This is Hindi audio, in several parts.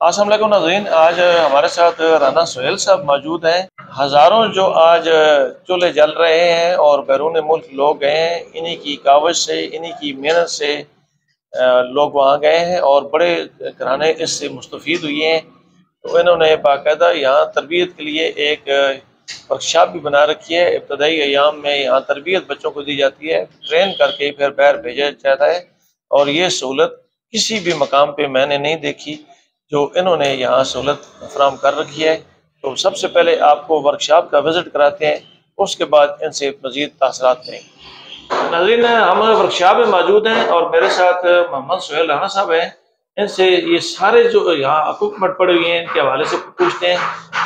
अस्सलाम वालेकुम नाज़रीन। आज हमारे साथ राना सोहेल साहब मौजूद हैं। हज़ारों जो आज चूल्हे जल रहे हैं और बैरून मुल्क लोग गए हैं, इन्हीं की काविश से, इन्हीं की मेहनत से लोग वहाँ गए हैं और बड़े घराने इससे मुस्तफ़ीद हुए हैं। तो इन्होंने बाकायदा यहाँ तरबियत के लिए एक वर्कशॉप भी बना रखी है। इब्तदाई अयाम में यहाँ तरबियत बच्चों को दी जाती है, ट्रेन करके फिर बाहर भेजा जाता है। और ये सहूलत किसी भी मकाम पे मैंने नहीं देखी जो इन्होंने यहाँ सहूलत फराहम कर रखी है। तो सबसे पहले आपको वर्कशॉप का विज़िट कराते हैं, उसके बाद इनसे मज़ीद तासरात लेंगे। नाज़रीन, हम वर्कशॉप में मौजूद हैं और मेरे साथ मोहम्मद सोहेल राना साहब हैं। इनसे ये सारे जो यहाँ इक्विपमेंट पड़े हुए हैं इनके हवाले से पूछते हैं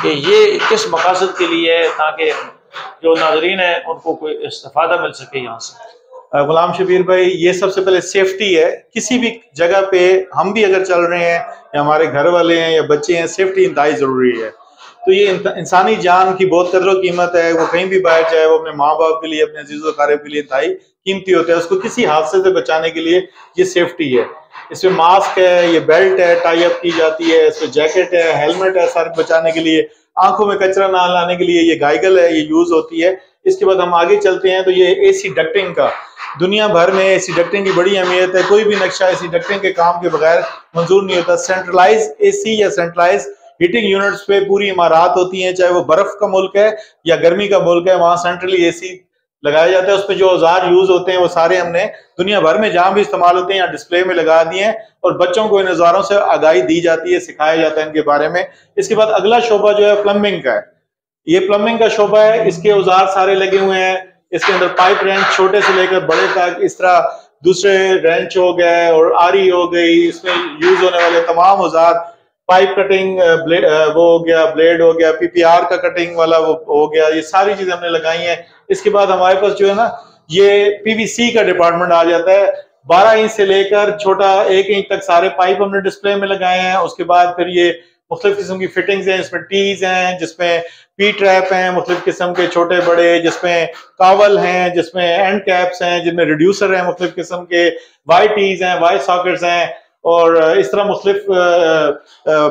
कि ये किस मकसद के लिए है, ताकि जो नाज़रीन हैं उनको कोई इस्तेफादा मिल सके यहाँ से। गुलाम शबीर भाई, ये सबसे पहले सेफ्टी है। किसी भी जगह पे हम भी अगर चल रहे हैं या हमारे घर वाले हैं या बच्चे हैं, सेफ्टी इंतहाई जरूरी है। तो ये इंसानी जान की बहुत कदर कीमत है। वो कहीं भी बाहर जाए, वो अपने माँ बाप के लिए, अपने अजीज़ व अकारिब के लिए इंतहाई कीमती होता है। उसको किसी हादसे से बचाने के लिए ये सेफ्टी है। इसमें मास्क है, ये बेल्ट है, टाई अप की जाती है, इसमें जैकेट है, हेलमेट है, सर बचाने के लिए, आंखों में कचरा ना लाने के लिए ये गाइगल है, ये यूज होती है। इसके बाद हम आगे चलते हैं तो ये एसी डक्टिंग का, दुनिया भर में एसी डक्टिंग की बड़ी अहमियत है। कोई भी नक्शा एसी डक्टिंग के काम के बगैर मंजूर नहीं होता। सेंट्रलाइज एसी या सेंट्रलाइज हीटिंग यूनिट्स पे पूरी इमारत होती हैं, चाहे वो बर्फ का मुल्क है या गर्मी का मुल्क है, वहां सेंट्रली एसी लगाया जाता है। उसमें जो औजार यूज होते हैं वो सारे हमने दुनिया भर में जहां भी इस्तेमाल होते हैं यहाँ डिस्प्ले में लगा दिए हैं और बच्चों को इन औजारों से आगाही दी जाती है, सिखाया जाता है इनके बारे में। इसके बाद अगला शोबा जो है प्लम्बिंग का है। ये प्लम्बिंग का शोबा है, इसके औजार सारे लगे हुए हैं। इसके अंदर पाइप रेंच छोटे से लेकर बड़े तक, इस तरह दूसरे रेंच हो गए और आरी हो गई, इसमें यूज होने वाले तमाम औजार, पाइप कटिंग, वो हो गया, ब्लेड हो गया, पीपीआर का कटिंग वाला वो हो गया, ये सारी चीजें हमने लगाई हैं। इसके बाद हमारे पास जो है ना, ये पीवीसी का डिपार्टमेंट आ जाता है। 12 इंच से लेकर छोटा 1 इंच तक सारे पाइप हमने डिस्प्ले में लगाए हैं। उसके बाद फिर ये मुख्तलिफ किस्म की फिटिंग्स हैं, इसमें टीज हैं, जिसमें पी ट्रैप हैं मुख्तलिफ किस्म के छोटे बड़े, जिसमें कावल हैं, जिसमें एंड कैप्स हैं, जिसमें रिड्यूसर हैं मुख्तलिफ किस्म के, वाई टीज हैं, वाई सॉकेट्स हैं, और इस तरह मुख्तलिफ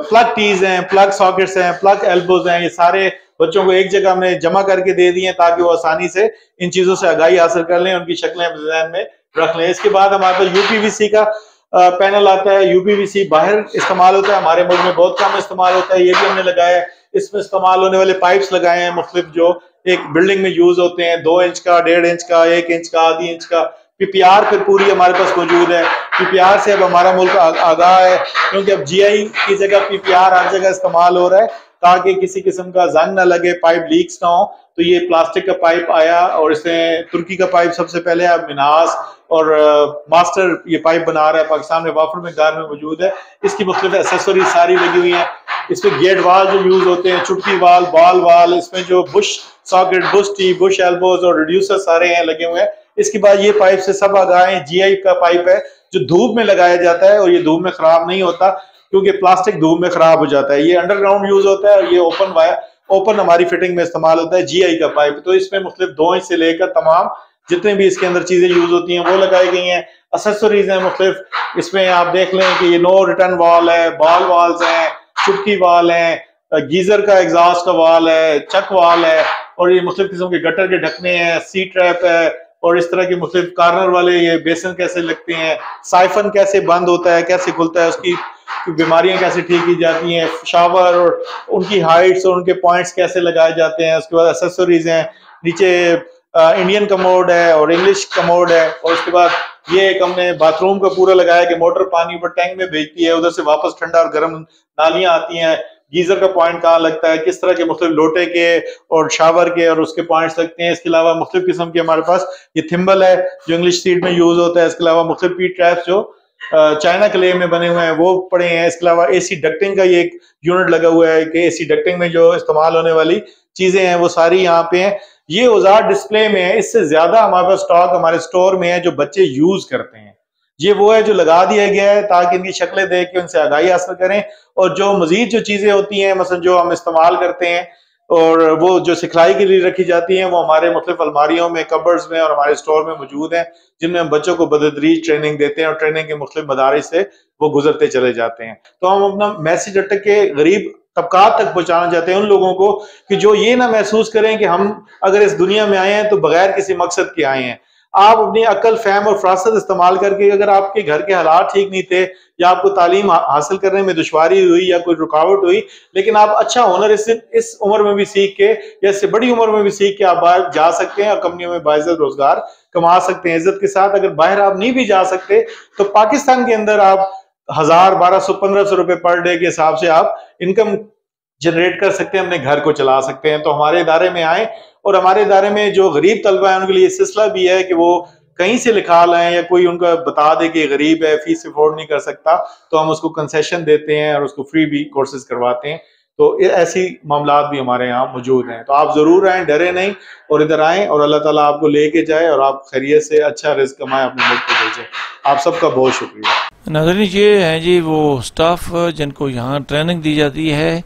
प्लग टीज हैं, प्लग सॉकेट्स हैं, प्लग एल्बोज हैं। ये सारे बच्चों को एक जगह हमने जमा करके दे दिए ताकि वो आसानी से इन चीजों से आगाही हासिल कर लें, उनकी शक्लें ज़हन में रख लें। इसके बाद हमारे पास यूपीवीसी का पैनल आता है। यूपीवीसी बाहर इस्तेमाल होता है, हमारे मुल्क में बहुत कम इस्तेमाल होता है, ये भी हमने लगाया है। इसमें इस्तेमाल होने वाले पाइप्स लगाए हैं मुख्तलिफ, जो एक बिल्डिंग में यूज होते हैं, 2 इंच का, 1.5 इंच का, 1 इंच का, आधी इंच का। पीपीआर फिर पूरी हमारे पास मौजूद है। पीपीआर से अब हमारा मुल्क आगाह है, क्योंकि अब जीआई की जगह पीपीआर हर जगह इस्तेमाल हो रहा है ताकि किसी किस्म का जंग ना लगे, पाइप लीक्स ना हो। तो ये प्लास्टिक का पाइप आया और इसमें तुर्की का पाइप सबसे पहले, अब मिनास और मास्टर ये पाइप बना रहा है, पाकिस्तान में वाफर मकदार में मौजूद है। इसकी मुख्तलिफ एसेसरीज सारी लगी हुई हैं। इसमें गेट वाल जो यूज होते हैं, चुटकी वाल, बॉल वाल, इसमें जो Bush socket, Bush T, Bush elbows और रिड्यूसर सारे हैं लगे हुए हैं। इसके बाद ये पाइप से सब आगाह जीआई का पाइप है जो धूप में लगाया जाता है और ये धूप में खराब नहीं होता, क्योंकि प्लास्टिक धूप में खराब हो जाता है। ये अंडरग्राउंड यूज होता है और ये ओपन वायर, ओपन हमारी फिटिंग में इस्तेमाल होता है जीआई का पाइप। तो इसमें मुख्तलिफ 2 इंच से लेकर तमाम जितने भी इसके अंदर चीजें यूज होती हैं वो लगाई गई हैं। एक्सेसरीज हैं मुख्तलिफ, इसमें आप देख लें कि ये नो रिटर्न वॉल है, बॉल वाल्स हैं, चुटकी वाल है, गीजर का एग्जॉस्ट का वाल है, चक वाल है, और ये मुख्तलिफ किस्म के गटर के ढकने हैं, सी ट्रैप है, और इस तरह के मुख्तलिफ कार्नर वाले ये बेसन कैसे लगते हैं, साइफन कैसे बंद होता है, कैसे खुलता है, उसकी बीमारियां कैसे ठीक की जाती हैं, शावर और उनकी हाइट्स और उनके पॉइंट्स कैसे लगाए जाते हैं। उसके बाद एक्सेसरीज हैं, नीचे इंडियन कमोड है और इंग्लिश कमोड है, और उसके बाद ये एक हमने बाथरूम का पूरा लगाया कि मोटर पानी ऊपर टैंक में भेजती है, उधर से वापस ठंडा और गर्म नालियां आती हैं। गीजर का पॉइंट कहाँ लगता है, किस तरह के मुख्तलिफ लोटे के और शावर के और उसके पॉइंट्स लगते हैं। इसके अलावा मुख्तलिफ किस्म के हमारे पास ये थिम्बल है जो इंग्लिश सीट में यूज होता है। इसके अलावा मुख्तलिफ पी ट्रैप्स जो चाइना क्ले में बने हुए हैं वो पड़े हैं। इसके अलावा एसी डक्टिंग का ये एक यूनिट लगा हुआ है कि एसी डक्टिंग में जो इस्तेमाल होने वाली चीजें हैं वो सारी यहाँ पे हैं। ये औजार डिस्प्ले में है, इससे ज्यादा हमारे पास स्टॉक हमारे स्टोर में है जो बच्चे यूज करते हैं। ये वो है जो लगा दिया गया है ताकि इनकी शक्लें देख के उनसे आगाही हासिल करें, और जो मजीद जो चीजें होती हैं मसलन जो हम इस्तेमाल करते हैं और वो जो सिखलाई के लिए रखी जाती हैं वो हमारे मुख्तलिफ अलमारियों में, कबर्ड्स में और हमारे स्टोर में मौजूद हैं, जिनमें हम बच्चों को बतदरीज ट्रेनिंग देते हैं और ट्रेनिंग के मुख्तलिफ मदारिज से वो गुजरते चले जाते हैं। तो हम अपना मैसेज अटक के गरीब तबकात तक पहुंचाना चाहते हैं उन लोगों को कि जो ये ना महसूस करें कि हम अगर इस दुनिया में आए हैं तो बगैर किसी मकसद के आए हैं। आप अपनी अक्ल, फहम और फरासत इस्तेमाल करके, अगर आपके घर के हालात ठीक नहीं थे या आपको तालीम हासिल करने में दुश्वारी हुई या कोई रुकावट हुई, लेकिन आप अच्छा हुनर इस उम्र में भी सीख के या इससे बड़ी उम्र में भी सीख के आप बाहर जा सकते हैं और कंपनियों में बाइज्जत रोजगार कमा सकते हैं इज्जत के साथ। अगर बाहर आप नहीं भी जा सकते तो पाकिस्तान के अंदर आप 1000, 1200, 1500 रुपए पर डे के हिसाब से आप इनकम जनरेट कर सकते हैं, अपने घर को चला सकते हैं। तो हमारे इदारे में आए और हमारे इदारे में जो गरीब तलबा है उनके लिए सिलसिला भी है कि वो कहीं से लिखा लाएं या कोई उनका बता दे कि गरीब है, फीस अफोर्ड नहीं कर सकता, तो हम उसको कंसेशन देते हैं और उसको फ्री भी कोर्सेज करवाते हैं। तो ऐसी मामलात भी हमारे यहाँ मौजूद हैं। तो आप जरूर आएं, डरे नहीं और इधर आएं और अल्लाह ताला आपको लेके जाए और आप खैरियत से अच्छा रिस्क कमाएं, अपने मुल्क को भेजें। आप सबका बहुत शुक्रिया। नाज़रीन, ये हैं जी वो स्टाफ जिनको यहाँ ट्रेनिंग दी जाती है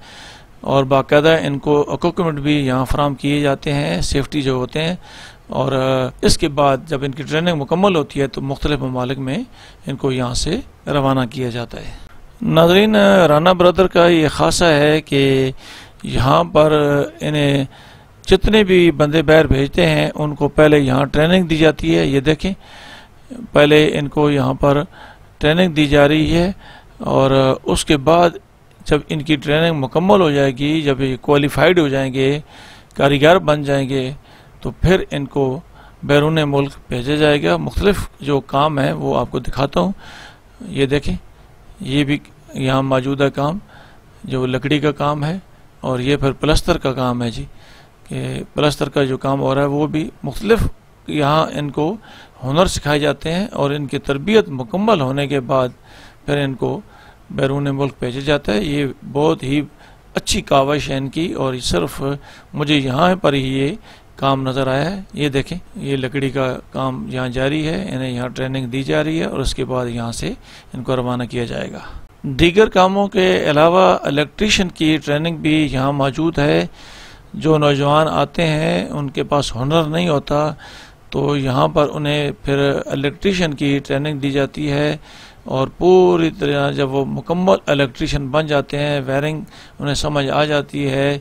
और बाकायदा इनको इक्विपमेंट भी यहाँ फराम किए जाते हैं, सेफ्टी जो होते हैं, और इसके बाद जब इनकी ट्रेनिंग मुकम्मल होती है तो मुख्तलिफ ममालिक में इनको यहाँ से रवाना किया जाता है। नाज़रीन, राना ब्रदर का ये खासा है कि यहाँ पर इन्हें जितने भी बंदे बाहर भेजते हैं उनको पहले यहाँ ट्रेनिंग दी जाती है। ये देखें, पहले इनको यहाँ पर ट्रेनिंग दी जा रही है और उसके बाद जब इनकी ट्रेनिंग मुकम्मल हो जाएगी, जब ये क्वालिफाइड हो जाएंगे, कारीगर बन जाएंगे, तो फिर इनको बैरून मुल्क भेजा जाएगा। मुख्तलिफ जो काम है वो आपको दिखाता हूँ। ये देखें, ये भी यहाँ मौजूदा काम जो लकड़ी का काम है और ये फिर प्लस्तर का काम है जी, कि प्लस्तर का जो काम हो रहा है वो भी मुख्तलिफ यहाँ इनको हुनर सिखाए जाते हैं और इनकी तरबियत मुकम्मल होने के बाद फिर इनको बैरून मुल्क भेजा जाता है। ये बहुत ही अच्छी काविश है इनकी और सिर्फ मुझे यहाँ पर ही ये काम नज़र आया है। ये देखें, ये लकड़ी का काम यहाँ जारी है, इन्हें यहाँ ट्रेनिंग दी जा रही है और उसके बाद यहाँ से इनको रवाना किया जाएगा। दीगर कामों के अलावा इलेक्ट्रीशियन की ट्रेनिंग भी यहाँ मौजूद है। जो नौजवान आते हैं उनके पास हुनर नहीं होता तो यहाँ पर उन्हें फिर इलेक्ट्रीशियन की ट्रेनिंग दी जाती है और पूरी तरह जब वो मुकम्मल इलेक्ट्रीशियन बन जाते हैं, वायरिंग उन्हें समझ आ जाती है,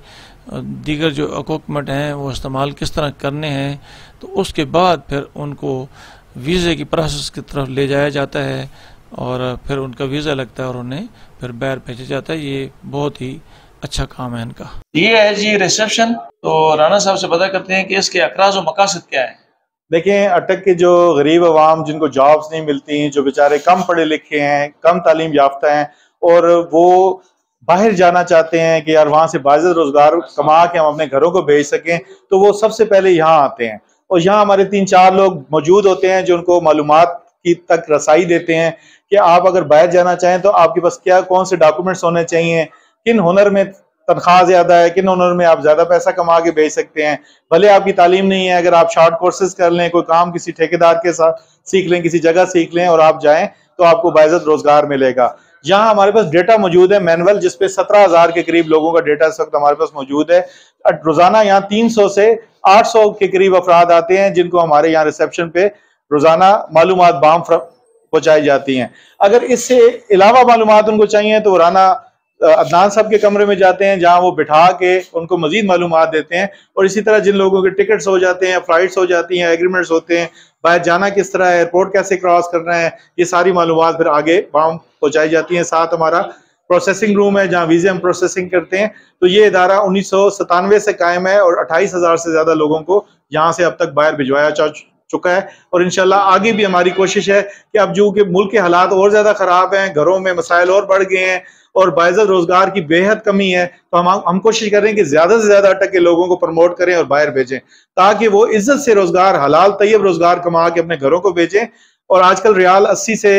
दीगर जो इक्विपमेंट हैं वो इस्तेमाल किस तरह करने हैं, तो उसके बाद फिर उनको वीज़े की प्रोसेस की तरफ ले जाया जाता है और फिर उनका वीज़ा लगता है और उन्हें फिर बाहर भेजा जाता है। ये बहुत ही अच्छा काम है इनका। ये है जी रिसेप्शन। तो राना साहब से पता करते हैं कि इसके अकराज और मकासद क्या है। देखें, अटक के जो गरीब अवाम जिनको जॉब्स नहीं मिलती, जो बेचारे कम पढ़े लिखे हैं, कम तालीम याफ्ता हैं और वो बाहर जाना चाहते हैं कि यार वहाँ से बाइज्जत रोजगार कमा के हम अपने घरों को भेज सकें, तो वो सबसे पहले यहाँ आते हैं और यहाँ हमारे 3-4 लोग मौजूद होते हैं जो उनको मालूमात की तक रसाई देते हैं कि आप अगर बाहर जाना चाहें तो आपके पास क्या कौन से डॉक्यूमेंट्स होने चाहिए, किन हुनर में तनख्वाह ज्यादा है, किन हुनर में आप ज्यादा पैसा कमा के भेज सकते हैं। भले आपकी तालीम नहीं है, अगर आप शॉर्ट कोर्सेज कर लें, कोई काम किसी ठेकेदार के साथ सीख लें, किसी जगह सीख लें और आप जाएं तो आपको बाइज्जत रोजगार मिलेगा। यहाँ हमारे पास डेटा मौजूद है मैनुअल, जिसपे 17,000 के करीब लोगों का डेटा इस वक्त हमारे पास मौजूद है। रोजाना यहाँ 300 से 800 के करीब अफराद आते हैं जिनको हमारे यहाँ रिसेप्शन पे रोजाना मालूमात बाम पहुंचाई जाती हैं। अगर इससे अलावा मालूमात उनको चाहिए तो राना अदनान साहब के कमरे में जाते हैं जहां वो बिठा के उनको मजीद मालूमात देते हैं। और इसी तरह जिन लोगों के टिकट्स हो जाते हैं, फ्लाइट्स हो जाती हैं, एग्रीमेंट्स होते हैं, बाहर जाना किस तरह है, एयरपोर्ट कैसे क्रॉस करना है, ये सारी मालूमात फिर आगे बाम पहुंचाई जाती हैं। साथ हमारा प्रोसेसिंग रूम है जहाँ वीजे हम प्रोसेसिंग करते हैं। तो ये इदारा 1997 से कायम है और 28,000 से ज्यादा लोगों को यहाँ से अब तक बाहर भिजवाया चुका है और इंशाल्लाह आगे भी हमारी कोशिश है कि अब जो कि मुल्क के हालात और ज्यादा खराब हैं, घरों में मसाइल और बढ़ गए हैं और बाइज्जत रोजगार की बेहद कमी है, तो हम कोशिश कर रहे हैं कि ज्यादा से ज्यादा अटक के लोगों को प्रमोट करें और बाहर भेजें ताकि वो इज्जत से रोजगार, हलाल तैयब रोजगार कमा के अपने घरों को भेजें। और आजकल रियाल 80 से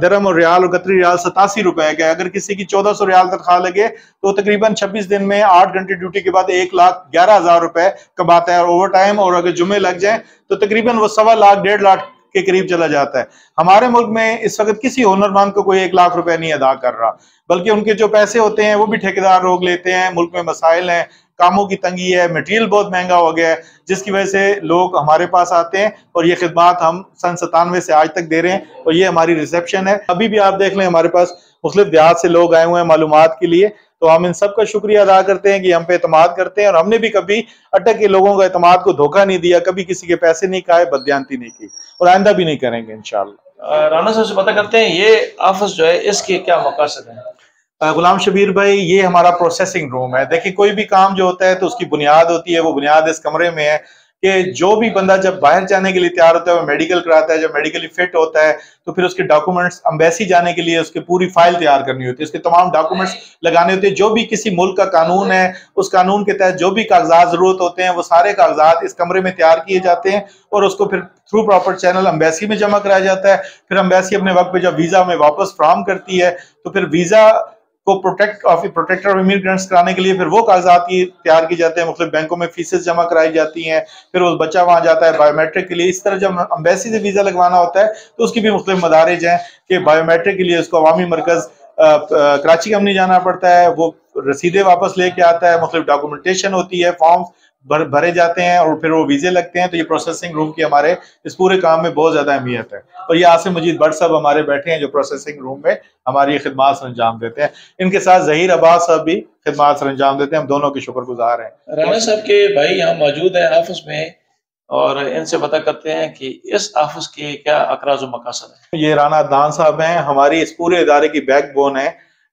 दरम और रियाल और कतरी रियाल 87 रुपए का है। अगर किसी की 1400 रियाल तनख्वाह लगे तो तकरीबन 26 दिन में 8 घंटे ड्यूटी के बाद 1,11,000 रुपए कमाता है और ओवर टाइम और अगर जुम्मे लग जाए तो तकरीबन वो 1.25 लाख 1.5 लाख के करीब चला जाता है। हमारे मुल्क में इस वक्त किसी हुनरमंद को कोई 1 लाख रुपए नहीं अदा कर रहा, बल्कि उनके जो पैसे होते हैं वो भी ठेकेदार रोक लेते हैं। मुल्क में मसाइल हैं, कामों की तंगी है, मटेरियल बहुत महंगा हो गया है, जिसकी वजह से लोग हमारे पास आते हैं और ये खिदमात हम सन 97 से आज तक दे रहे हैं और ये हमारी रिसेप्शन है। अभी भी आप देख लें हमारे पास मुख्तलिफ देहात से लोग आए हुए हैं मालूमात के लिए, तो हम इन सब का शुक्रिया अदा करते हैं कि हम पे एतमाद करते हैं और हमने भी कभी अटक के लोगों का एतमाद को धोखा नहीं दिया, कभी किसी के पैसे नहीं खाए, बदयांती नहीं की और आइंदा भी नहीं करेंगे इंशाअल्लाह। राना साहब से पता करते हैं ये ऑफिस जो है इसके क्या मकसद है? गुलाम शबीर भाई, ये हमारा प्रोसेसिंग रूम है। देखिए, कोई भी काम जो होता है तो उसकी बुनियाद होती है, वो बुनियाद इस कमरे में है कि जो भी बंदा जब बाहर जाने के लिए तैयार होता है वो मेडिकल कराता है, जब मेडिकली फिट होता है तो फिर उसके डॉक्यूमेंट्स अम्बेसी जाने के लिए उसकी पूरी फाइल तैयार करनी होती है, उसके तमाम डॉक्यूमेंट्स लगाने होते हैं। जो भी किसी मुल्क का कानून है उस कानून के तहत जो भी कागजात जरूरत होते हैं वो सारे कागजात इस कमरे में तैयार किए जाते हैं और उसको फिर थ्रू प्रॉपर चैनल अम्बेसी में जमा कराया जाता है। फिर अम्बेसी अपने वक्त पे जब वीजा में वापस फ्राहम करती है तो फिर वीजा को प्रोटेक्टर ऑफ इमिग्रेंट्स कराने के लिए फिर वो कागजात तैयार किए जाते हैं, मुख्तलिफ बैंकों में फीसेस जमा कराई जाती हैं, फिर वो बच्चा वहां जाता है बायोमेट्रिक के लिए। इस तरह जब अम्बेसी से वीजा लगवाना होता है तो उसकी भी मुख्तलिफ मदारिज हैं कि बायोमेट्रिक के लिए उसको अवामी मरकज कराची का नहीं जाना पड़ता है, वो रसीदें वापस लेके आता है, मुख्तलिफ डॉक्यूमेंटेशन होती है, फॉर्म्स भरे जाते हैं और फिर वो वीजे लगते हैं। तो ये प्रोसेसिंग रूम की हमारे इस पूरे काम में बहुत ज्यादा अहमियत है। और ये आसिम मजीद भट्ट साहब हमारे बैठे हैं जो प्रोसेसिंग रूम में हमारी खिदमात अंजाम देते हैं। इनके साथ जहीर अब्बास साहब भी खिदमात अंजाम देते हैं, हम दोनों के शुक्रगुजार हैं। राना साहब के भाई यहाँ मौजूद है ऑफिस में और इनसे पता करते हैं कि इस ऑफिस के क्या अकराज मकासद है। ये राना अदनान साहब हैं, हमारी इस पूरे इदारे की बैकबोन है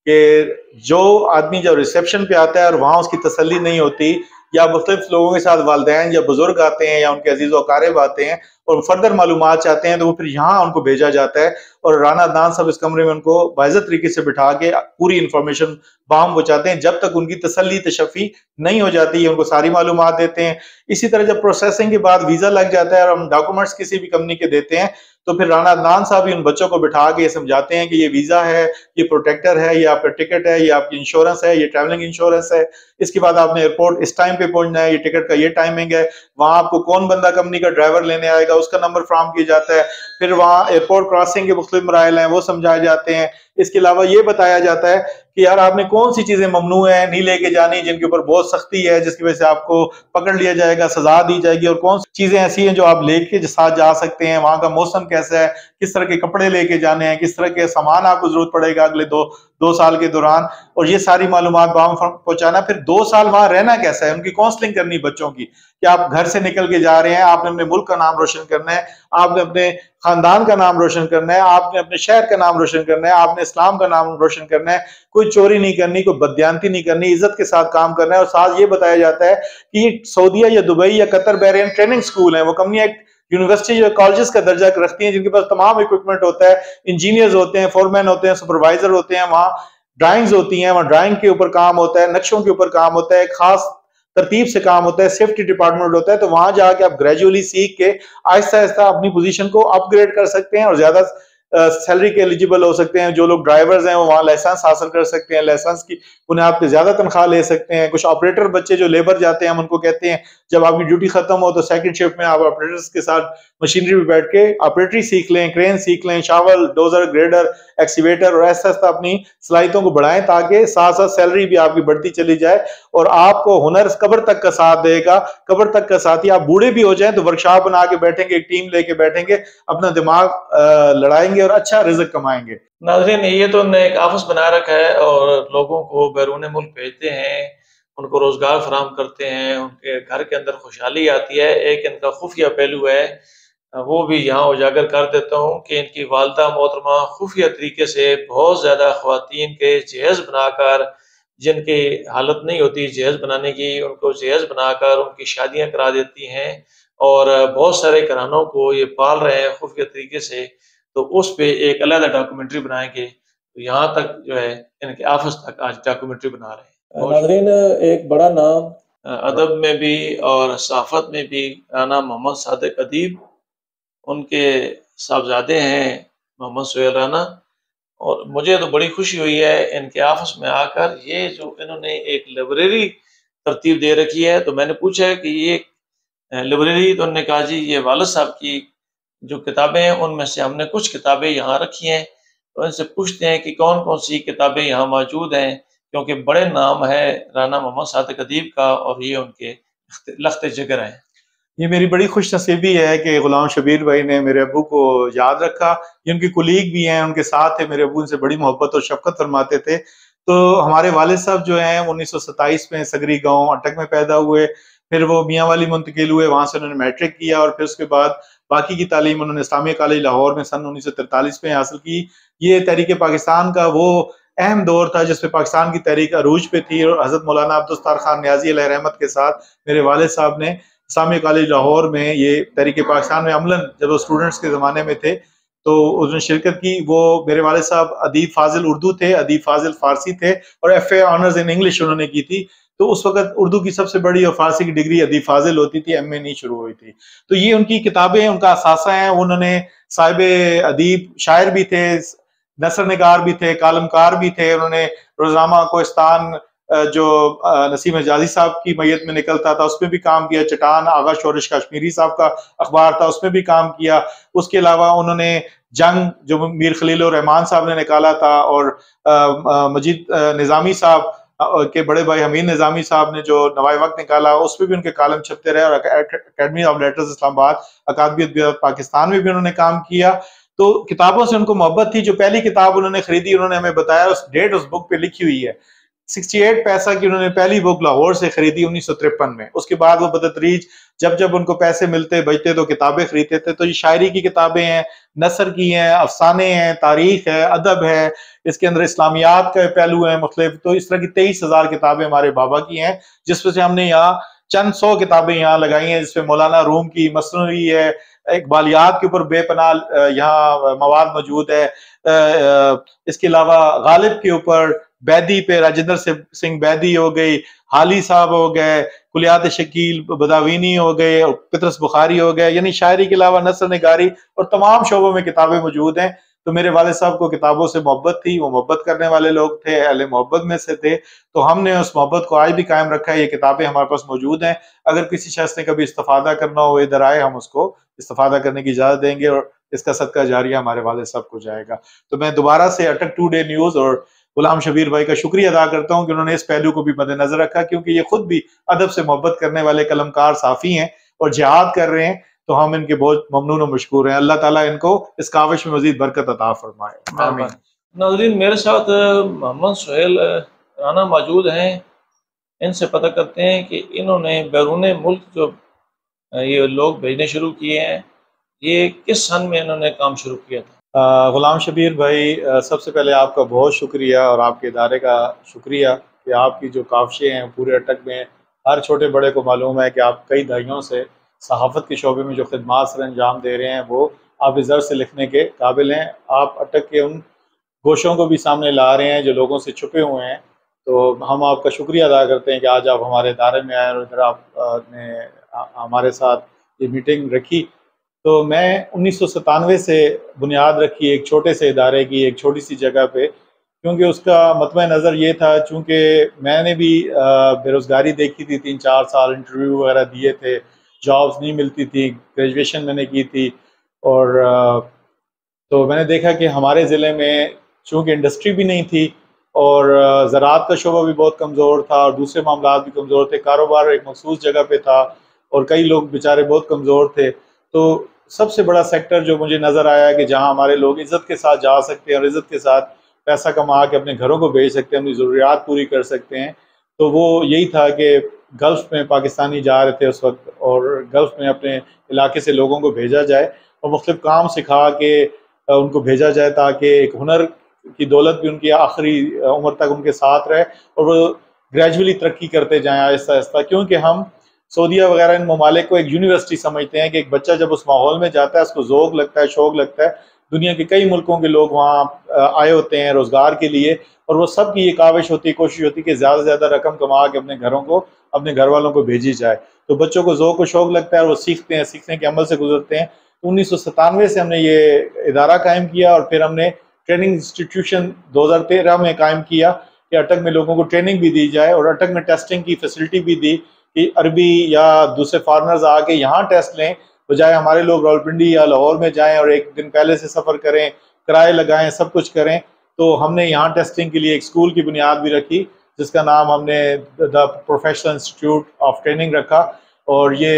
कि जो आदमी जब रिसेप्शन पे आता है और वहां उसकी तसल्ली नहीं होती या मुख्तलिफ लोगों के साथ वालिदैन या बुजुर्ग आते हैं या उनके अजीज व अकारिब आते हैं और फर्दर मालूमात चाहते हैं तो वो फिर यहाँ उनको भेजा जाता है और राना अदनान साहब इस कमरे में उनको बाइज़्ज़त तरीके से बिठा के पूरी इंफॉर्मेशन बाहम पहुंचाते हैं जब तक उनकी तसल्ली तशफ़ी नहीं हो जाती है, उनको सारी मालूमात देते हैं। इसी तरह जब प्रोसेसिंग के बाद वीज़ा लग जाता है और हम डॉक्यूमेंट्स किसी भी कंपनी के देते हैं तो फिर राना अदनान साहब ही उन बच्चों को बिठा के ये समझाते हैं कि ये वीज़ा है, ये प्रोटेक्टर है, ये आपका टिकट है, ये आपकी इंश्योरेंस है, ये ट्रैवलिंग इंश्योरेंस है, इसके बाद आपने एयरपोर्ट इस टाइम पे पहुंचना है, ये टिकट का ये टाइमिंग है, वहां आपको कौन बंदा कंपनी का ड्राइवर लेने आएगा उसका नंबर फ्राहम किया जाता है, फिर वहां एयरपोर्ट क्रॉसिंग के मुख्तलिफ मराइल हैं वो समझाए जाते हैं। इसके अलावा ये बताया जाता है कि यार आपने कौन सी चीजें ममनू है नहीं लेके जानी, जिनके ऊपर बहुत सख्ती है, जिसकी वजह से आपको पकड़ लिया जाएगा, सजा दी जाएगी, और कौन सी चीजें ऐसी हैं जो आप लेके साथ जा सकते हैं, वहां का मौसम कैसा है, किस तरह के कपड़े लेके जाने हैं, किस तरह के सामान आपको जरूरत पड़ेगा अगले दो साल के दौरान, और ये सारी मालूमात वहां पहुंचाना। फिर 2 साल वहां रहना कैसा है, उनकी काउंसलिंग करनी बच्चों की कि आप घर से निकल के जा रहे हैं, आपने अपने मुल्क का नाम रोशन करना है, आपने अपने खानदान का नाम रोशन करना है, आपने अपने शहर का नाम रोशन करना है, आपने इस्लाम का नाम रोशन करना है, कोई चोरी नहीं करनी, कोई बदयांती नहीं करनी, इज्जत के साथ काम करना है। और साथ ये बताया जाता है कि सऊदीया या दुबई या कतर बहरीन ट्रेनिंग स्कूल है, वो कंपनियां यूनिवर्सिटी या कॉलेजेस का दर्जा रखती हैं जिनके पास तमाम इक्विपमेंट होता है, इंजीनियर्स होते हैं, फोरमैन होते हैं, सुपरवाइजर होते हैं, वहाँ ड्राइंग्स होती हैं, वहाँ ड्राइंग के ऊपर काम होता है, नक्शों के ऊपर काम होता है, खास तरतीब से काम होता है, सेफ्टी डिपार्टमेंट होता है। तो वहां जाके आप ग्रेजुअली सीख के आहिस्ता आहिस्ता अपनी पोजीशन को अपग्रेड कर सकते हैं और ज्यादा सैलरी के एलिजिबल हो सकते हैं। जो लोग ड्राइवर्स हैं वो वहाँ लाइसेंस हासिल कर सकते हैं, लाइसेंस की बुनियाद पे ज्यादा तनख्वाह ले सकते हैं। कुछ ऑपरेटर बच्चे जो लेबर जाते हैं हम उनको कहते हैं जब आपकी ड्यूटी खत्म हो तो सेकंड शिफ्ट में आप ऑपरेटर्स के साथ मशीनरी पे बैठ के ऑपरेटरी सीख लें, क्रेन सीख लें, शावल, डोजर, ग्रेडर, एक्सीवेटर, और ऐसा ऐसा अपनी सलाहियतों को बढ़ाएं ताकि साथ साथ सैलरी भी आपकी बढ़ती चली जाए और आपको हुनर कब्र तक का साथ देगा। कब्र तक का साथ ही आप बूढ़े भी हो जाएं तो वर्कशॉप बना के बैठेंगे, एक टीम लेके बैठेंगे, अपना दिमाग लड़ाएंगे और अच्छा रिज़्क कमाएंगे। नाज़रीन, ये तो उन्होंने एक ऑफिस बना रखा है और लोगों को बैरून मुल्क भेजते हैं, उनको रोजगार फराहम करते हैं, उनके घर के अंदर खुशहाली आती है। एक इनका खुफिया पहलू है, वो भी यहाँ उजागर कर देता हूँ कि इनकी वालदा मोहतरमा खुफिया तरीके से बहुत ज़्यादा ख्वातीन के जहेज़ बनाकर, जिनकी हालत नहीं होती जहेज़ बनाने की, उनको जहेज़ बनाकर उनकी शादियाँ करा देती हैं और बहुत सारे घरानों को ये पाल रहे हैं खुफिया तरीके से। तो उस पे एक अलग डॉक्यूमेंट्री बनाएंगे। तो यहाँ तक जो है इनके ऑफिस तक आज डॉक्यूमेंट्री बना रहे हैं। नाज़रीन, एक बड़ा नाम अदब में भी और सहाफ़त में भी राना मोहम्मद सादिक अदीब, उनके साहबजादे हैं मोहम्मद सुहेल राना, और मुझे तो बड़ी खुशी हुई है इनके ऑफिस में आकर। ये जो इन्होंने एक लाइब्रेरी तरतीब दे रखी है, तो मैंने पूछा है कि ये लाइब्रेरी, तो उन्होंने कहा जी ये वालिद साहब की जो किताबें हैं उनमें से हमने कुछ किताबें यहाँ रखी हैं, तो इनसे पूछते हैं कि कौन कौन सी किताबें यहाँ मौजूद हैं, क्योंकि बड़े नाम है राना मोहम्मद सादिक अदीब का और ये उनके लख्त जिगर हैं। ये मेरी बड़ी खुशनसीबी है कि गुलाम शबीर भाई ने मेरे अब्बू को याद रखा। ये उनके कुलीग भी हैं, उनके साथ थे, मेरे अब्बू उनसे बड़ी मोहब्बत और शफ़क़त फरमाते थे। तो हमारे वालिद साहब जो हैं 1927 में सगरी गाँव अटक में पैदा हुए, फिर वो मियांवाली मुंतकिल हुए, वहाँ से उन्होंने मैट्रिक किया और फिर उसके बाद बाकी की तालीम उन्होंने इस्लामिया कॉलेज लाहौर में सन 1943 में हासिल की। ये तहरीक पाकिस्तान का वो अहम दौर था जिसमें पाकिस्तान की तहरीक अरूज पे थी और हज़रत मौलाना अब्दुल खान न्याज़ी अलैहि रहमत के साथ मेरे वालिद साहब ने इस्लामिया कॉलेज लाहौर में ये तहरीक पाकिस्तान में अमलन जब वो स्टूडेंट्स के ज़माने में थे तो उन्होंने शिरकत की। वो मेरे वालिद साहब अदीब फाजिल उर्दू थे, अदीब फाजिल फारसी थे और FA ऑनर्स इन इंग्लिश उन्होंने की थी। तो उस वक़्त उर्दू की सबसे बड़ी और फारसी की डिग्री अदीब फाजिल होती थी, MA नहीं शुरू हुई थी। तो ये उनकी किताबें उनका असासा है। उन्होंने साहिब अदीब शायर भी थे, नसर निगार भी थे, कालमकार भी थे। उन्होंने रोज़नामा कोहिस्तान जो नसीम हिजाज़ी साहब की मैयत में निकलता था उसमें भी काम किया। चटान आगा शोरिश कश्मीरी साहब का अखबार था उसमें भी काम किया। उसके अलावा उन्होंने जंग जो मीर खलीलुर रहमान साहब ने निकाला था और मजीद निज़ामी साहब के बड़े भाई हमीद निज़ामी साहब ने जो नवाए वक्त निकाला उसमें भी उनके कालम छपते रहे और अकेडमी ऑफ लेटर्स इस्लामाबाद अकादमी पाकिस्तान में भी उन्होंने काम किया। तो किताबों से उनको मोहब्बत थी। जो पहली किताब उन्होंने खरीदी उन्होंने हमें बताया, उस डेट उस बुक पे लिखी हुई है, 68 पैसा की उन्होंने पहली बुक लाहौर से खरीदी 1953 में। उसके बाद वो बदतरीज जब जब उनको पैसे मिलते बचते तो किताबें खरीदते थे। तो ये शायरी की किताबें हैं, नसर की हैं, अफसाने हैं, तारीख है, अदब है, इसके अंदर इस्लामियात का पहलू है मुख्तलिफ। तो इस तरह की 23,000 किताबें हमारे बाबा की हैं, जिसमें से हमने यहाँ चंद 100 किताबें यहाँ लगाई हैं, जिसमें मौलाना रूम की मसनवी है, इकबालियात के ऊपर बेपनाह यहाँ मवाद मौजूद है। इसके अलावा गालिब के ऊपर, बैदी पे राजेंद्र सिंह बैदी हो गई, हाली साहब हो गए, कुलियात शकील बदावीनी हो गए, पितरस बुखारी हो गए। यानी शायरी के अलावा नसर निगारी और तमाम शोबों में किताबें मौजूद हैं। तो मेरे वालिद साहब को किताबों से मोहब्बत थी, वो मोहब्बत करने वाले लोग थे, अहले मोहब्बत में से थे। तो हमने उस मोहब्बत को आज भी कायम रखा है। ये किताबें हमारे पास मौजूद हैं। अगर किसी शख्स ने कभी इस्तिफादा करना हो, इधर आए, हम उसको इस्तिफादा करने की इजाजत देंगे और इसका सदका जारिया हमारे वालिद साहब को जाएगा। तो मैं दोबारा से अटक टुडे न्यूज़ और गुलाम शबीर भाई का शुक्रिया अदा करता हूं कि उन्होंने इस पहलू को भी मद्देनजर रखा, क्योंकि ये खुद भी अदब से मोहब्बत करने वाले कलमकार साफी हैं और जिहाद कर रहे हैं। तो हम इनके बहुत ममनून और मशकूर हैं। अल्लाह ताला इनको इस काविश में मजीद बरकत अता फरमाए। आमीन। नाज़रीन, मेरे साथ मोहम्मद सुहेल राना मौजूद हैं। इनसे पता करते हैं कि इन्होंने बैरून मुल्क जो ये लोग भेजने शुरू किए हैं, ये किस सन में इन्होंने काम शुरू किया था? गुलाम शबीर भाई, सबसे पहले आपका बहुत शुक्रिया और आपके इदारे का शुक्रिया कि आपकी जो काविशें हैं पूरे अटक में हर छोटे बड़े को मालूम है कि आप कई दहाइयों से सहाफ़त के शोबे में जो खिदमात सर अंजाम दे रहे हैं वो आप इज़्ज़त से लिखने के काबिल हैं। आप अटक के उन गोशों को भी सामने ला रहे हैं जो लोगों से छुपे हुए हैं। तो हम आपका शुक्रिया अदा करते हैं कि आज आप हमारे इदारे में आए और इधर आपने हमारे साथ ये मीटिंग रखी। तो मैं 1997 से बुनियाद रखी एक छोटे से इदारे की, एक छोटी सी जगह पे, क्योंकि उसका मतवा नज़र ये था, चूँकि मैंने भी बेरोज़गारी देखी थी, 3-4 साल इंटरव्यू वगैरह दिए थे, जॉब्स नहीं मिलती थी, ग्रेजुएशन मैंने की थी और तो मैंने देखा कि हमारे ज़िले में चूँकि इंडस्ट्री भी नहीं थी और ज़राअत का शोबा भी बहुत कमज़ोर था और दूसरे मामलात भी कमज़ोर थे, कारोबार एक मखसूस जगह पे था और कई लोग बेचारे बहुत कमज़ोर थे। तो सबसे बड़ा सेक्टर जो मुझे नज़र आया कि जहाँ हमारे लोग इज़्ज़त के साथ जा सकते हैं और इज़्ज़त के साथ पैसा कमा के अपने घरों को भेज सकते हैं, अपनी ज़रूरियात पूरी कर सकते हैं, तो वो यही था कि गल्फ़ में पाकिस्तानी जा रहे थे उस वक्त और गल्फ़ में अपने इलाके से लोगों को भेजा जाए और मुख्तलिफ काम सिखा के उनको भेजा जाए ताकि एक हुनर की दौलत भी उनकी आखिरी उम्र तक उनके साथ रहे और वो ग्रेजुअली तरक्की करते जाएँ आहिस्ता आहिस्ता। क्योंकि हम सऊदीया वगैरह इन ममालिक को एक यूनिवर्सिटी समझते हैं कि एक बच्चा जब उस माहौल में जाता है उसको ज़ौक़ लगता है, शौक़ लगता है। दुनिया के कई मुल्कों के लोग वहाँ आए होते हैं रोज़गार के लिए और वो सब की ये काविश होती है, कोशिश होती है कि ज़्यादा से ज़्यादा रकम कमा के अपने घरों को, अपने घर वालों को भेजी जाए। तो बच्चों को ज़ौक़ व शौक़ लगता है और वो सीखते हैं, सीखने के अमल से गुजरते हैं। तो 1997 से हमने ये इदारा कायम किया और फिर हमने ट्रेनिंग इंस्टीट्यूशन 2013 में कायम किया कि अटक में लोगों को ट्रेनिंग भी दी जाए और अटक में टेस्टिंग की फैसिलिटी भी दी कि अरबी या दूसरे फॉरनर्स आके यहाँ टेस्ट लें बजाय हमारे लोग रावलपिंडी या लाहौर में जाएं और एक दिन पहले से सफ़र करें, किराए लगाएं, सब कुछ करें। तो हमने यहाँ टेस्टिंग के लिए एक स्कूल की बुनियाद भी रखी, जिसका नाम हमने the professional institute of training रखा। और ये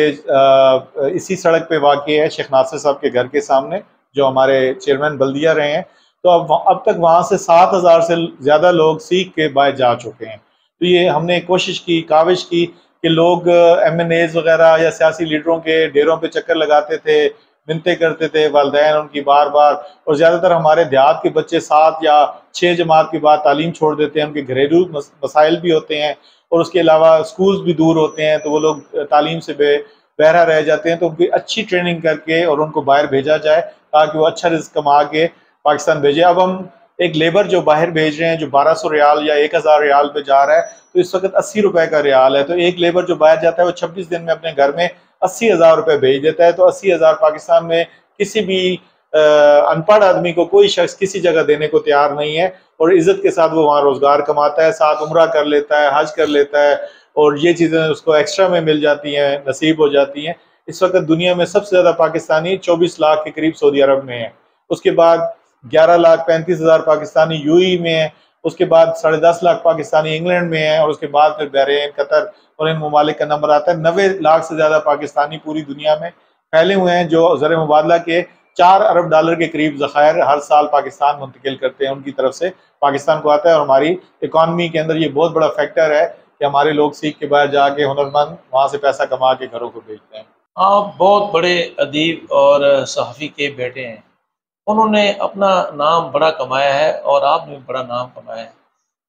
इसी सड़क पे वाक़ई है, शेख नासिर साहब के घर के सामने, जो हमारे चेयरमैन बल्दिया रहे हैं। तो अब तक वहाँ से 7,000 से ज़्यादा लोग सीख के बाहर जा चुके हैं। तो ये हमने कोशिश की, काविश की कि लोग MNAs वगैरह या सियासी लीडरों के डेरों पे चक्कर लगाते थे, मिन्नतें करते थे वालिदैन उनकी बार बार। और ज़्यादातर हमारे देहात के बच्चे 7 या 6 जमात के बाद तालीम छोड़ देते हैं, उनके घरेलू मसाइल भी होते हैं और उसके अलावा स्कूल्स भी दूर होते हैं, तो वो लोग तालीम से बहरा रह जाते हैं। तो उनकी अच्छी ट्रेनिंग करके और उनको बाहर भेजा जाए ताकि वो अच्छा रिस्क कमा के पाकिस्तान भेजे। अब हम एक लेबर जो बाहर भेज रहे हैं, जो 1200 रियाल या 1000 रियाल पे जा रहा है, तो इस वक्त 80 रुपए का रियाल है। तो एक लेबर जो बाहर जाता है वो 26 दिन में अपने घर में 80,000 रुपए भेज देता है। तो 80,000 पाकिस्तान में किसी भी अनपढ़ आदमी को कोई शख्स किसी जगह देने को तैयार नहीं है, और इज्जत के साथ वो वहाँ रोजगार कमाता है, साथ उम्रा कर लेता है, हज कर लेता है, और ये चीज़ें उसको एक्स्ट्रा में मिल जाती हैं, नसीब हो जाती हैं। इस वक्त दुनिया में सबसे ज़्यादा पाकिस्तानी 24 लाख के करीब सऊदी अरब में है। उसके बाद 11,35,000 पाकिस्तानी UAE में है। उसके बाद 10.5 लाख पाकिस्तानी इंग्लैंड में है, और उसके बाद फिर बहरीन, कतर और इन ममालिक का नंबर आता है। 90 लाख से ज़्यादा पाकिस्तानी पूरी दुनिया में फैले हुए हैं, जो ज़र मुबादला के 4 अरब डॉलर के करीब ज़खायर हर साल पाकिस्तान मुंतकिल करते हैं, उनकी तरफ से पाकिस्तान को आता है। और हमारी इकॉनमी के अंदर ये बहुत बड़ा फैक्टर है कि हमारे लोग सीख के बाहर जाके हुनरमंद वहाँ से पैसा कमा के घरों को भेजते हैं। आप बहुत बड़े अदीब और सहाफ़ी के बेटे हैं, उन्होंने अपना नाम बड़ा कमाया है और आपने भी बड़ा नाम कमाया है।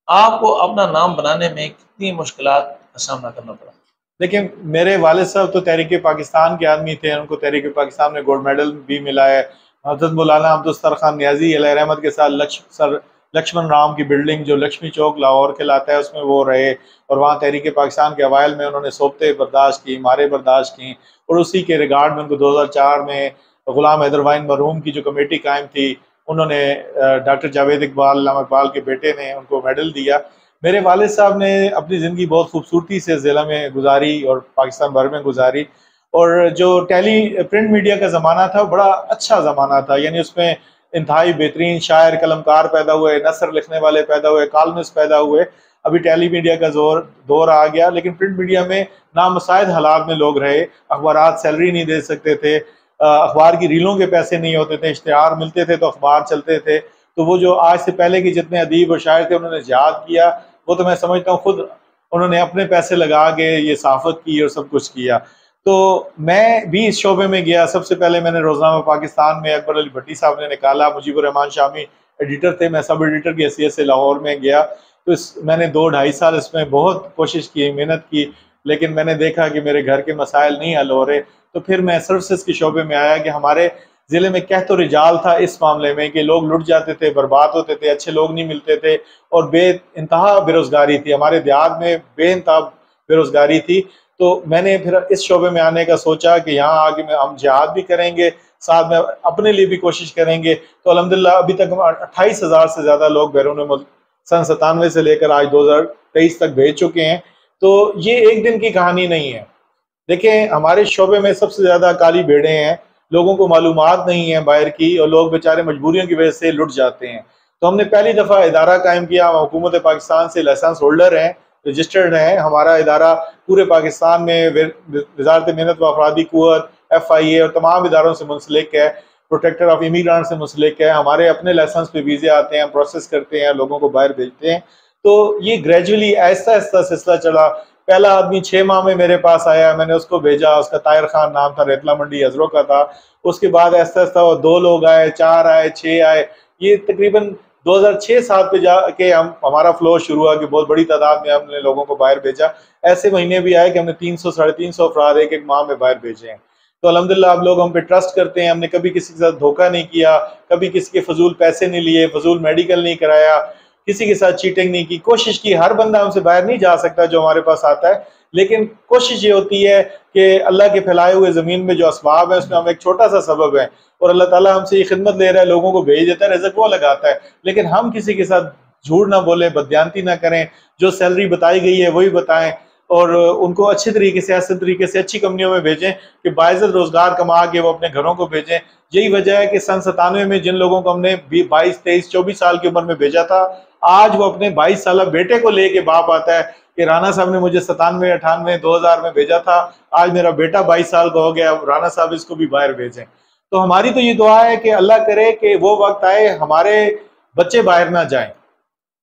आपको अपना नाम बनाने में कितनी मुश्किलात का सामना करना पड़ा? लेकिन मेरे वालिद साहब तो तहरीक पाकिस्तान के आदमी थे, उनको तहरीक पाकिस्तान में गोल्ड मेडल भी मिला है। हज़रत मौलाना अब्दुल सत्तार खान नियाज़ी अलैहि रहमत के साथ लक्ष्मण राम की बिल्डिंग जो लक्ष्मी चौक लाहौर कहलाता है, उसमें वो रहे, और वहाँ तहरीक पाकिस्तान के अवाइल में उन्होंने सोबतें बर्दाश्त की, मारे बर्दाश्त की, और उसी के रिगार्ड में उनको 2004 में गुलाम हैदर वाइन मरहूम की जो कमेटी कायम थी, उन्होंने डॉक्टर जावेद इकबाल, अल्लामा इकबाल के बेटे ने उनको मेडल दिया। मेरे वालिद साहब ने अपनी ज़िंदगी बहुत खूबसूरती से ज़िला में गुजारी और पाकिस्तान भर में गुजारी। और जो प्रिंट मीडिया का ज़माना था बड़ा अच्छा ज़माना था, यानी उसमें इंतहाई बेहतरीन शायर कलमकार पैदा हुए, नसर लिखने वाले पैदा हुए, कॉलमिस्ट पैदा हुए। अभी टेली मीडिया का दौर आ गया, लेकिन प्रिंट मीडिया में नामसाइद हालात में लोग रहे। अखबारात सैलरी नहीं दे सकते थे, अखबार की रीलों के पैसे नहीं होते थे, इश्तिहार मिलते थे तो अखबार चलते थे। तो वो जो आज से पहले के जितने अदीब और शायर थे उन्होंने जिहाद किया, वो तो मैं समझता हूँ खुद उन्होंने अपने पैसे लगा के ये सहाफ़त की और सब कुछ किया। तो मैं भी इस शोबे में गया। सबसे पहले मैंने रोज़नामा पाकिस्तान में अकबर अली भट्टी साहब ने निकाला, मुजीबुर रहमान शामी एडिटर थे, मैं सब एडिटर की हैसियत से लाहौर में गया। तो मैंने 2-2.5 साल इसमें बहुत कोशिश की, मेहनत की, लेकिन मैंने देखा कि मेरे घर के मसाइल नहीं हल हो रहे। तो फिर मैं सर्विसेज के शोबे में आया कि हमारे ज़िले में कहत और रिजाल था इस मामले में कि लोग लुट जाते थे, बर्बाद होते थे, अच्छे लोग नहीं मिलते थे, और बेइंतहा बेरोज़गारी थी हमारे देहात में, बेइंतहा बेरोज़गारी थी। तो मैंने फिर इस शोबे में आने का सोचा कि यहाँ आके हम जिहाद भी करेंगे, साथ में अपने लिए भी कोशिश करेंगे। तो अल्हम्दुलिल्लाह अभी तक हम 28,000 से ज़्यादा लोग बैरून मुल्क सन 97 से लेकर आज 2023 तक भेज चुके हैं। तो ये एक दिन की कहानी नहीं है। देखें, हमारे शोबे में सबसे ज़्यादा काली भेड़ें हैं, लोगों को मालूमात नहीं है बाहर की, और लोग बेचारे मजबूरियों की वजह से लुट जाते हैं। तो हमने पहली दफ़ा इदारा कायम किया, हम हुकूमत पाकिस्तान से लाइसेंस होल्डर हैं, रजिस्टर्ड हैं। हमारा इदारा पूरे पाकिस्तान में वज़ारत मेहनत व अफरादी क़ुव्वत, FIA और तमाम इदारों से मुंसलिक है, प्रोटेक्टर ऑफ इमिग्रेंट से मुंसलिक है। हमारे अपने लाइसेंस पे वीज़े आते हैं, प्रोसेस करते हैं, लोगों को बाहर भेजते हैं। तो ये ग्रेजुअली आहिस्ता आहिस्ता सिलसिला चला। पहला आदमी 6 माह में मेरे पास आया, मैंने उसको भेजा, उसका ताहिर खान नाम था, रेतला मंडी हजरों का था। उसके बाद आहिस्ता आहिस्ता 2 लोग आए, 4 आए, 6 आए। ये तकरीबन 2006-7 पे जाके हमारा फ्लो शुरू हुआ कि बहुत बड़ी तादाद में हमने लोगों को बाहर भेजा। ऐसे महीने भी आए कि हमने 300-350 अफराद एक माह में बाहर भेजे हैं। तो अल्हम्दुलिल्लाह आप लोग हम पे ट्रस्ट करते हैं। हमने कभी किसी के साथ धोखा नहीं किया, कभी किसी के फजूल पैसे नहीं लिए, फजूल मेडिकल नहीं कराया, किसी के साथ चीटिंग नहीं की। कोशिश की, हर बंदा हमसे बाहर नहीं जा सकता जो हमारे पास आता है, लेकिन कोशिश ये होती है कि अल्लाह के फैलाए हुए ज़मीन में जो असबाब है उसमें हम एक छोटा सा सबब है, और अल्लाह ताला हमसे ये खिदमत ले रहा है, लोगों को भेज देता है, रिज़्क़ वो लगाता है। लेकिन हम किसी के साथ झूठ ना बोले, बदयांती ना करें, जो सैलरी बताई गई है वही बताएं। और उनको अच्छे तरीके से, ऐसे तरीके से अच्छी कंपनियों में भेजें कि बाइज्जत रोजगार कमा के वो अपने घरों को भेजें। यही वजह है कि सन 97 में जिन लोगों को हमने 22, 23, 24 साल की उम्र में भेजा था, आज वो अपने 22 साल बेटे को लेके बाप आता है कि राणा साहब ने मुझे 97, 98, 2000 में भेजा था, आज मेरा बेटा 22 साल का हो गया, राणा साहब इसको भी बाहर भेजें। तो हमारी तो ये दुआ है कि अल्लाह करे कि वो वक्त आए हमारे बच्चे बाहर ना जाएं,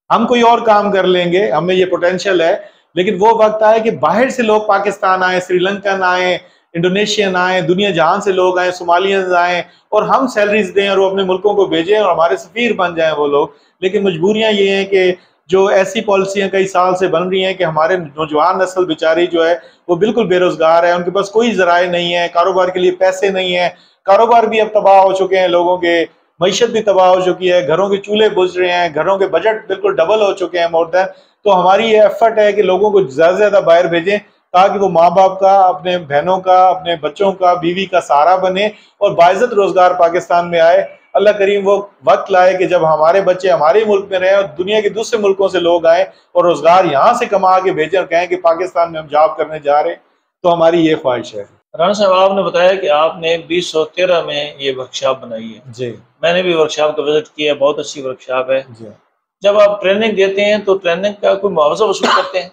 हम कोई और काम कर लेंगे, हमें ये पोटेंशियल है, लेकिन वो वक्त आए कि बाहर से लोग पाकिस्तान आए, श्रीलंकन आए, इंडोनेशियन आए, दुनिया जहां से लोग आए, सोमालियंस आए, और हम सैलरीज दें और वो अपने मुल्कों को भेजें और हमारे सफीर बन जाएं वो लोग। लेकिन मजबूरियां ये हैं कि जो ऐसी पॉलिसियां कई साल से बन रही हैं कि हमारे नौजवान नस्ल बेचारी जो है वो बिल्कुल बेरोजगार है, उनके पास कोई जराए नहीं है, कारोबार के लिए पैसे नहीं है, कारोबार भी अब तबाह हो चुके हैं लोगों के, मईशत भी तबाह हो चुकी है, घरों के चूल्हे बुझ रहे हैं, घरों के बजट बिल्कुल डबल हो चुके हैं मोर देन। तो हमारी ये एफर्ट है कि लोगों को ज्यादा से ज्यादा बाहर भेजें ताकि वो माँ बाप का, अपने बहनों का, अपने बच्चों का, बीवी का सहारा बने और बाइज्जत रोजगार पाकिस्तान में आए। अल्लाह करीम वो वक्त लाए कि जब हमारे बच्चे हमारे मुल्क में रहे और दुनिया के दूसरे मुल्कों से लोग आए और रोजगार यहाँ से कमा के भेजें और कहें कि पाकिस्तान में हम जॉब करने जा रहे हैं। तो हमारी ये ख्वाहिश है। राणा साहब, आपने बताया कि आपने 2013 में ये वर्कशॉप बनाई है। जी, मैंने भी वर्कशॉप का विजिट किया, बहुत अच्छी वर्कशॉप है। जी। जब आप ट्रेनिंग देते हैं तो ट्रेनिंग का कोई मुआवजा वसूल करते हैं?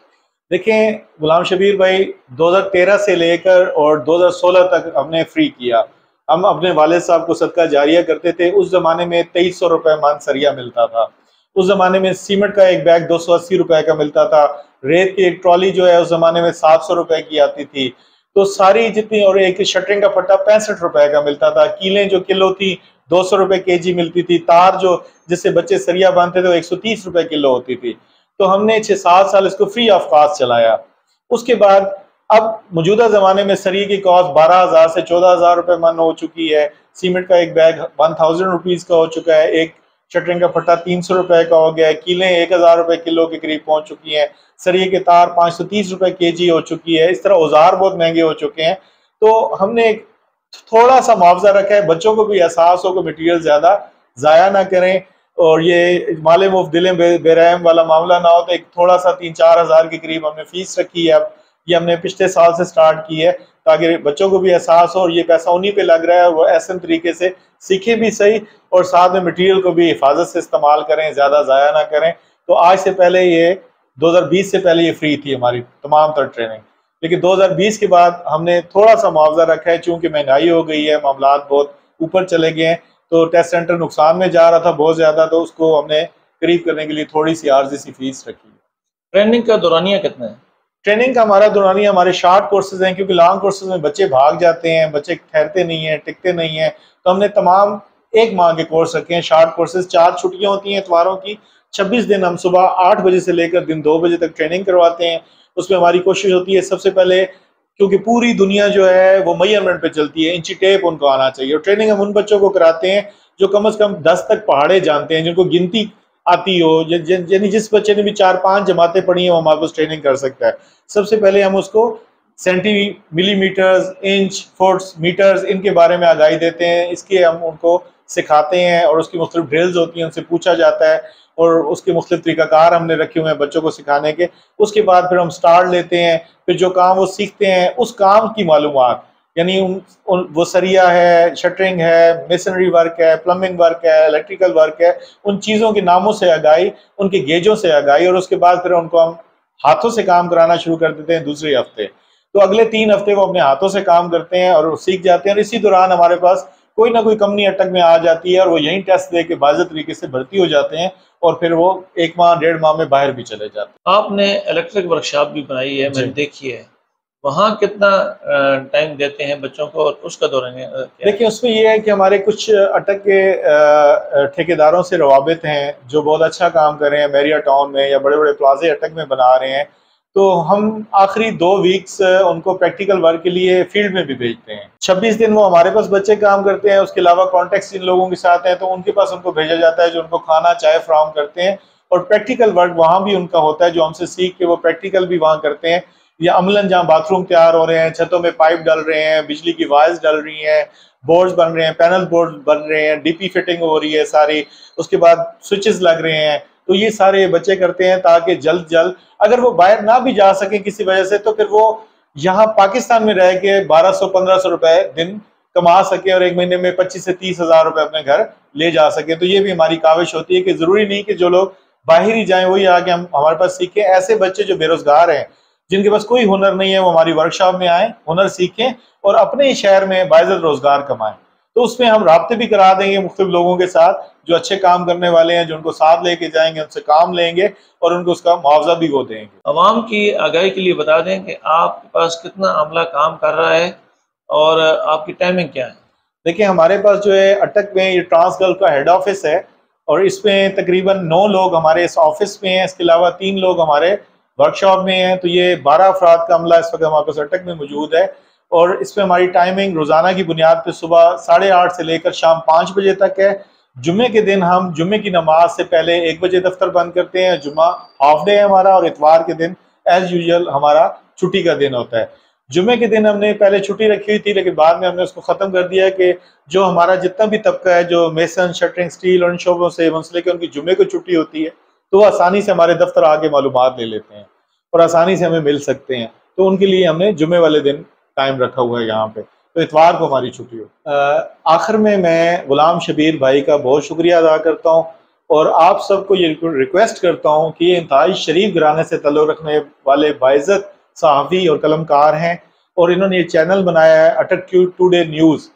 देखें गुलाम शबीर भाई, 2013 से लेकर और 2016 तक हमने फ्री किया। हम अपने वालिद साहब को सदका जारिया करते थे। उस जमाने में 2300 रुपए मन सरिया मिलता था। उस जमाने में सीमेंट का एक बैग 280 रुपए का मिलता था। रेत की एक ट्रॉली जो है उस जमाने में 700 रुपए की आती थी। तो सारी जितनी, और एक शटरिंग का फट्टा 65 रुपए का मिलता था। कीलें जो किलो थी 200 रुपए केजी मिलती थी। तार जो जिससे बच्चे सरिया बांधते थे वो 130 रुपए किलो होती थी। तो हमने 6-7 साल इसको फ्री ऑफ कॉस्ट चलाया। उसके बाद अब मौजूदा जमाने में सरिये की कॉस्ट 12,000 से 14,000 रुपए मन हो चुकी है। सीमेंट का एक बैग 1000 रुपीज का हो चुका है। एक शटरिंग का फट्टा 300 रुपए का हो गया है। कीलें 1000 रुपए किलो के करीब पहुंच चुकी हैं। सरिये के तार 530 रुपए केजी हो चुकी है। इस तरह औजार बहुत महंगे हो चुके हैं। तो हमने एक थोड़ा सा मुआवजा रखा है, बच्चों को भी एहसास हो कि मटीरियल ज्यादा जाया ना करें और ये माले मुफ्त दिलें बेरहम वाला मामला ना हो। तो एक थोड़ा सा 3-4 हज़ार के करीब हमने फीस रखी है। अब ये हमने पिछले साल से स्टार्ट की है ताकि बच्चों को भी एहसास हो और ये पैसा उन्हीं पे लग रहा है, वो ऐसे तरीके से सीखे भी सही और साथ में मटीरियल को भी हिफाजत से इस्तेमाल करें, ज्यादा जाया ना करें। तो आज से पहले ये 2020 से पहले ये फ्री थी हमारी तमाम तर ट्रेनिंग, लेकिन 2020 के बाद हमने थोड़ा सा मुआवजा रखा है। चूंकि महंगाई हो गई है, मामलात बहुत ऊपर चले गए हैं, तो टेस्ट सेंटर नुकसान में जा रहा था बहुत ज्यादा, तो उसको हमने करीब करने के लिए थोड़ी सी आर्जी सी फीस रखी है। ट्रेनिंग का दौरानिया कितना है? ट्रेनिंग का हमारा दौरानिया, हमारे शॉर्ट कोर्सेज हैं क्योंकि लॉन्ग कोर्सेज में बच्चे भाग जाते हैं, बच्चे ठहरते नहीं हैं, टिकते नहीं हैं। तो हमने तमाम 1 माह के कोर्स रखे हैं। शॉर्ट कोर्सेज 4 छुट्टियां होती हैं इतवारों की, 26 दिन हम सुबह 8 बजे से लेकर दिन 2 बजे तक ट्रेनिंग करवाते हैं। उसमें हमारी कोशिश होती है सबसे पहले, क्योंकि पूरी दुनिया जो है वो मेजरमेंट पे चलती है, इंची टेप उनको आना चाहिए। और ट्रेनिंग हम उन बच्चों को कराते हैं जो कम से कम 10 तक पहाड़े जानते हैं, जिनको गिनती आती हो, यानी जिस बच्चे ने भी 4-5 जमातें पढ़ी हैं वो हमारे पास ट्रेनिंग कर सकता है। सबसे पहले हम उसको centi, millimeters, inch, foots, meters इनके बारे में आगाही देते हैं। इसके हम उनको सिखाते हैं और उसकी मुख्तलिफ ड्रिल्स होती हैं, उनसे पूछा जाता है और उसके मुख्तलिफ तरीकाकार हमने रखे हुए हैं बच्चों को सिखाने के। उसके बाद फिर हम स्टार्ट लेते हैं, फिर जो काम वो सीखते हैं उस काम की मालूमात, यानी वो सरिया है, शटरिंग है, मेसनरी वर्क है, प्लम्बिंग वर्क है, इलेक्ट्रिकल वर्क है, उन चीज़ों के नामों से आगाही, उनके गेजों से आगाही, और उसके बाद फिर उनको हम हाथों से काम कराना शुरू कर देते हैं दूसरे हफ्ते। तो अगले 3 हफ्ते वो अपने हाथों से काम करते हैं और सीख जाते हैं। और इसी दौरान हमारे पास कोई ना कोई कंपनी अटक में आ जाती है और वो यही टेस्ट दे के बाज़ तरीके से भर्ती हो जाते हैं और फिर वो 1 माह 1.5 माह में बाहर भी चले जाते हैं। आपने इलेक्ट्रिक वर्कशॉप भी बनाई है, मैंने देखी है, वहाँ कितना टाइम देते हैं बच्चों को और उसका दौरानिया क्या है? देखिए उसमें यह है कि हमारे कुछ अटक के ठेकेदारों से रवाबित हैं जो बहुत अच्छा काम कर रहे हैं, मैरिया टाउन में या बड़े बड़े प्लाजे अटक में बना रहे हैं। तो हम आखिरी 2 वीक्स उनको प्रैक्टिकल वर्क के लिए फील्ड में भी भेजते हैं। 26 दिन वो हमारे पास बच्चे काम करते हैं। उसके अलावा कॉन्टेक्ट जिन लोगों के साथ हैं तो उनके पास उनको भेजा जाता है जो उनको खाना चाय फ्राहम करते हैं, और प्रैक्टिकल वर्क वहाँ भी उनका होता है जो हमसे सीख के वो प्रैक्टिकल भी वहाँ करते हैं। या अमलन जहाँ बाथरूम तैयार हो रहे हैं, छतों में पाइप डल रहे हैं, बिजली की वायर्स डल रही हैं, बोर्ड्स बन रहे हैं, पैनल बोर्ड बन रहे हैं, डीपी फिटिंग हो रही है सारी, उसके बाद स्विचेस लग रहे हैं, तो ये सारे बच्चे करते हैं ताकि जल्द जल्द अगर वो बाहर ना भी जा सके किसी वजह से, तो फिर वो यहाँ पाकिस्तान में रह के 1200-1500 रुपए दिन कमा सके और एक महीने में 25 से 30 हजार रुपए अपने घर ले जा सके। तो ये भी हमारी काविश होती है कि जरूरी नहीं कि जो लोग बाहर ही जाएं वही आके हम हमारे पास सीखें। ऐसे बच्चे जो बेरोजगार हैं, जिनके पास कोई हुनर नहीं है, वो हमारी वर्कशॉप में आए, हुनर सीखें और अपने ही शहर में बाइज्जत रोजगार कमाएं। तो उसमें हम राब्ते भी करा देंगे मुख्तलिफ लोगों के साथ जो अच्छे काम करने वाले हैं, जो उनको साथ लेके जाएंगे, उनसे काम लेंगे और उनको उसका मुआवजा भी वो देंगे। अवाम की आगाही के लिए बता दें कि आपके पास कितना अमला काम कर रहा है और आपकी टाइमिंग क्या है? देखिए, हमारे पास जो है अटक में ये ट्रांसगल्फ का हेड ऑफिस है और इसमें तकरीबन 9 लोग हमारे इस ऑफिस में हैं। इसके अलावा 3 लोग हमारे वर्कशॉप में हैं। तो ये 12 अफराद का अमला इस वक्त हमारे पास अटक में मौजूद है और इसमें हमारी टाइमिंग रोज़ाना की बुनियाद पर सुबह 8:30 से लेकर शाम 5 बजे तक है। जुम्मे के दिन हम जुम्मे की नमाज से पहले 1 बजे दफ्तर बंद करते हैं। जुम्मा हाफ डे है हमारा और इतवार के दिन एज यूजुअल हमारा छुट्टी का दिन होता है। जुम्मे के दिन हमने पहले छुट्टी रखी हुई थी, लेकिन बाद में हमने उसको ख़त्म कर दिया कि जो हमारा जितना भी तबका है, जो मेसन, शटरिंग, स्टील और इन शोबों से मुंसलिक है, उनकी जुम्मे को छुट्टी होती है, तो वो आसानी से हमारे दफ्तर आके मालूमात ले लेते हैं और आसानी से हमें मिल सकते हैं। तो उनके लिए हमने जुम्मे वाले दिन टाइम रखा हुआ है यहाँ पे, तो इतवार को हमारी छुट्टी हो। आखिर में मैं गुलाम शबीर भाई का बहुत शुक्रिया अदा करता हूँ और आप सबको ये रिक्वेस्ट करता हूँ कि ये इंतहाई शरीफ घराने से ताल्लुक़ रखने वाले बाइज़्ज़त सहाफ़ी और कलमकार हैं और इन्होंने ये चैनल बनाया है अटक टुडे न्यूज़।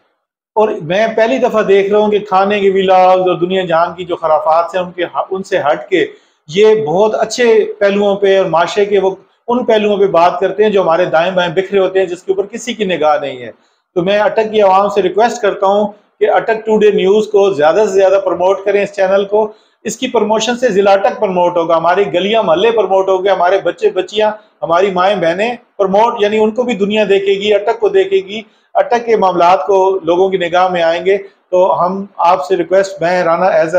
और मैं पहली दफ़ा देख रहा हूँ कि खाने के व्लॉग्स और दुनिया जहान की जो खराफात हैं उनसे हट के ये बहुत अच्छे पहलुओं पे और माशरे के वो उन पहलुओं पे बात करते हैं जो हमारे दाएं बाएं बिखरे होते हैं, जिसके ऊपर किसी की निगाह नहीं है। तो मैं अटक की आवाम से रिक्वेस्ट करता हूँ कि अटक टुडे न्यूज़ को ज़्यादा से ज़्यादा प्रमोट करें, इस चैनल को। इसकी प्रमोशन से जिला अटक प्रमोट होगा, हमारी गलियां मोहल्ले प्रमोट होंगे, हमारे बच्चे बच्चियां, हमारी माएँ बहनें प्रमोट, यानी उनको भी दुनिया देखेगी, अटक को देखेगी, अटक के मामलात को लोगों की निगाह में आएंगे। तो हम आपसे रिक्वेस्ट, मैं राना एज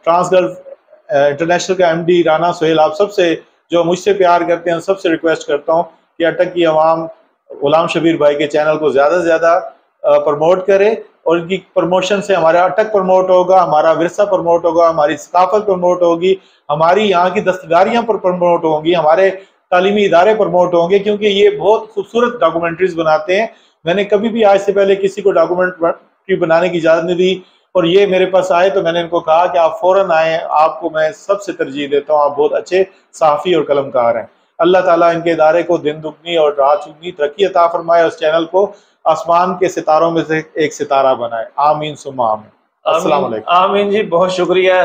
ट्रांसगल्फ इंटरनेशनल का MD राना सोहेल, आप सबसे जो मुझसे प्यार करते हैं सबसे रिक्वेस्ट करता हूँ कि अटक की आवाम गुलाम शबीर भाई के चैनल को ज़्यादा से ज़्यादा प्रमोट करे और इनकी प्रमोशन से हमारा अटक प्रमोट होगा, हमारा विरसा प्रमोट होगा, हमारी सकाफत प्रमोट होगी, हमारी यहाँ की दस्तकारियाँ पर प्रमोट होंगी, हमारे तालीमी इदारे प्रमोट होंगे, क्योंकि ये बहुत खूबसूरत डॉक्यूमेंट्रीज बनाते हैं। मैंने कभी भी आज से पहले किसी को डॉक्यूमेंट्री बनाने की इजाज़त नहीं दी और ये मेरे पास आए तो मैंने इनको कहा कि आप फ़ौरन आएँ, आपको मैं सबसे तरजीह देता हूँ, आप बहुत अच्छे सहाफ़ी और कलमकार हैं। अल्लाह ताला इनके इदारे को दिन दुगनी और रात चुगनी तरक्की अता फरमाए, उस चैनल को आसमान के सितारों में से एक सितारा बनाए। आमीन सुम्मा आमीन। अस्सलाम वालेकुम। आमीन जी, बहुत शुक्रिया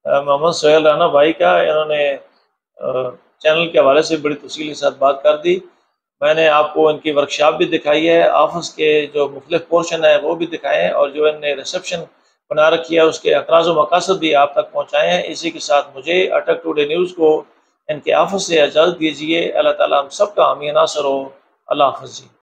मोहम्मद सोहेल राना भाई का। इन्होंने चैनल के हवाले से बड़ी तफसील के साथ बात कर दी। मैंने आपको इनकी वर्कशॉप भी दिखाई है, ऑफिस के जो मुख्तलिफ पोर्शन है वो भी दिखाए हैं और जो इनने रिसेप्शन बना रखी है उसके अकराज़ व मकासद भी आप तक पहुँचाए हैं। इसी के साथ मुझे अटक टुडे न्यूज़ को इनके ऑफिस से इजाज़त दीजिए। अल्लाह ताला हम सब का हामी नासर हो। अल्लाह हाफ़िज़ जी।